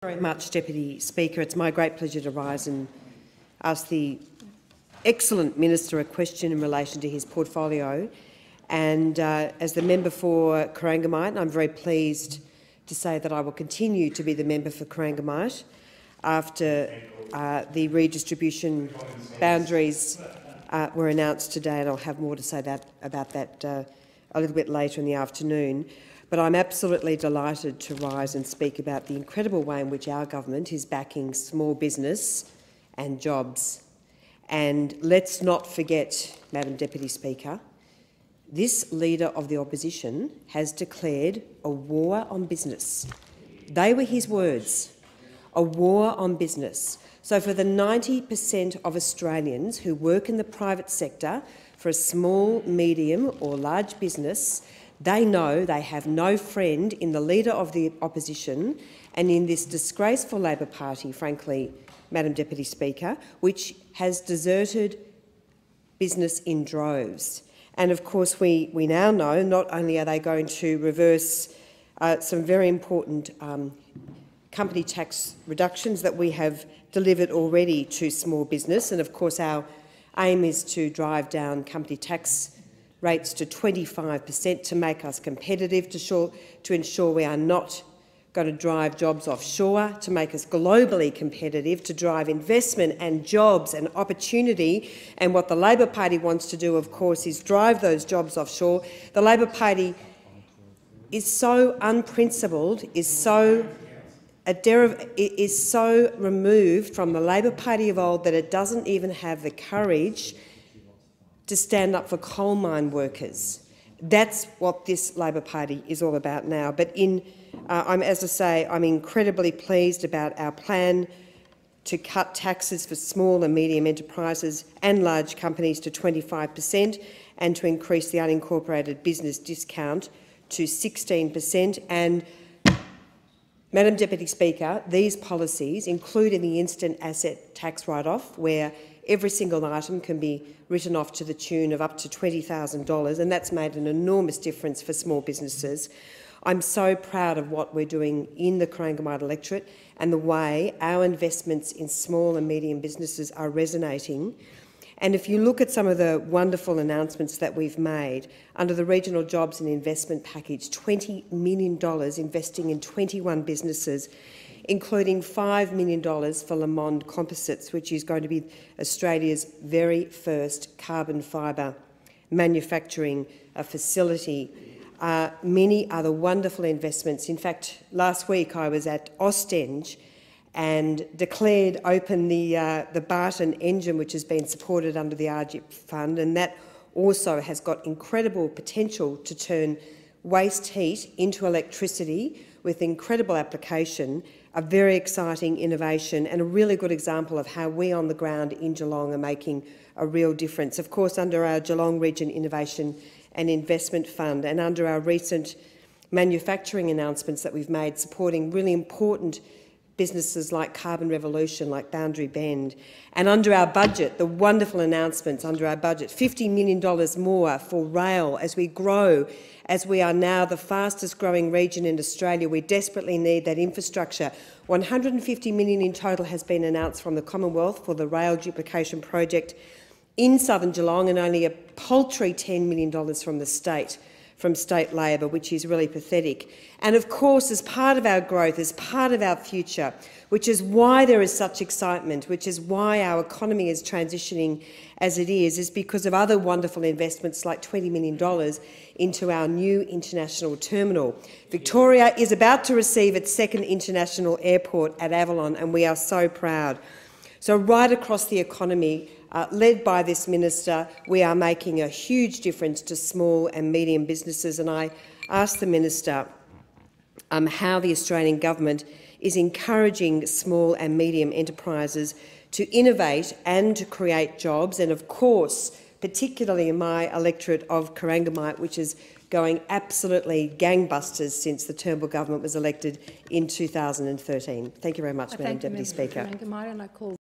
Very much, Deputy Speaker. It's my great pleasure to rise and ask the excellent Minister a question in relation to his portfolio. And as the member for Corangamite, I'm very pleased to say that I will continue to be the member for Corangamite after the redistribution boundaries were announced today, and I'll have more to say about that a little bit later in the afternoon. But I'm absolutely delighted to rise and speak about the incredible way in which our government is backing small business and jobs. And let's not forget, Madam Deputy Speaker, this Leader of the Opposition has declared a war on business. They were his words, a war on business. So for the 90% of Australians who work in the private sector for a small, medium or large business, they know they have no friend in the Leader of the Opposition and in this disgraceful Labor Party, frankly, Madam Deputy Speaker, which has deserted business in droves. And of course we now know not only are they going to reverse some very important company tax reductions that we have delivered already to small business, and of course our aim is to drive down company tax rates to 25% to make us competitive, to ensure we are not going to drive jobs offshore, to make us globally competitive, to drive investment and jobs and opportunity. And what the Labor Party wants to do, of course, is drive those jobs offshore. The Labor Party is so unprincipled, is so removed from the Labor Party of old that it doesn't even have the courage to stand up for coal mine workers. That's what this Labor Party is all about now. But as I say, I'm incredibly pleased about our plan to cut taxes for small and medium enterprises and large companies to 25% and to increase the unincorporated business discount to 16%. And, Madam Deputy Speaker, these policies, including the instant asset tax write-off, where every single item can be written off to the tune of up to $20,000, and that's made an enormous difference for small businesses. I'm so proud of what we're doing in the Corangamite electorate and the way our investments in small and medium businesses are resonating. And if you look at some of the wonderful announcements that we've made under the Regional Jobs and Investment Package, $20 million investing in 21 businesses, including $5 million for Le Monde Composites, which is going to be Australia's very first carbon fibre manufacturing facility. Many other wonderful investments. In fact, last week I was at Ostend and declared open the Barton engine, which has been supported under the RGIP fund, and that also has got incredible potential to turn waste heat into electricity with incredible application, a very exciting innovation and a really good example of how we on the ground in Geelong are making a real difference. Of course, under our Geelong Region Innovation and Investment Fund and under our recent manufacturing announcements that we've made supporting really important businesses like Carbon Revolution, like Boundary Bend, and under our budget, the wonderful announcements under our budget, $50 million more for rail as we grow, as we are now the fastest growing region in Australia. We desperately need that infrastructure. $150 million in total has been announced from the Commonwealth for the rail duplication project in southern Geelong, and only a paltry $10 million from the state, from state Labor, which is really pathetic. And of course, as part of our growth, as part of our future, which is why there is such excitement, which is why our economy is transitioning as it is because of other wonderful investments like $20 million into our new international terminal. Victoria is about to receive its second international airport at Avalon, and we are so proud. So right across the economy, led by this minister, we are making a huge difference to small and medium businesses, and I asked the minister how the Australian government is encouraging small and medium enterprises to innovate and to create jobs, and of course, particularly in my electorate of Corangamite, which is going absolutely gangbusters since the Turnbull government was elected in 2013. Thank you very much, Madam Deputy Speaker.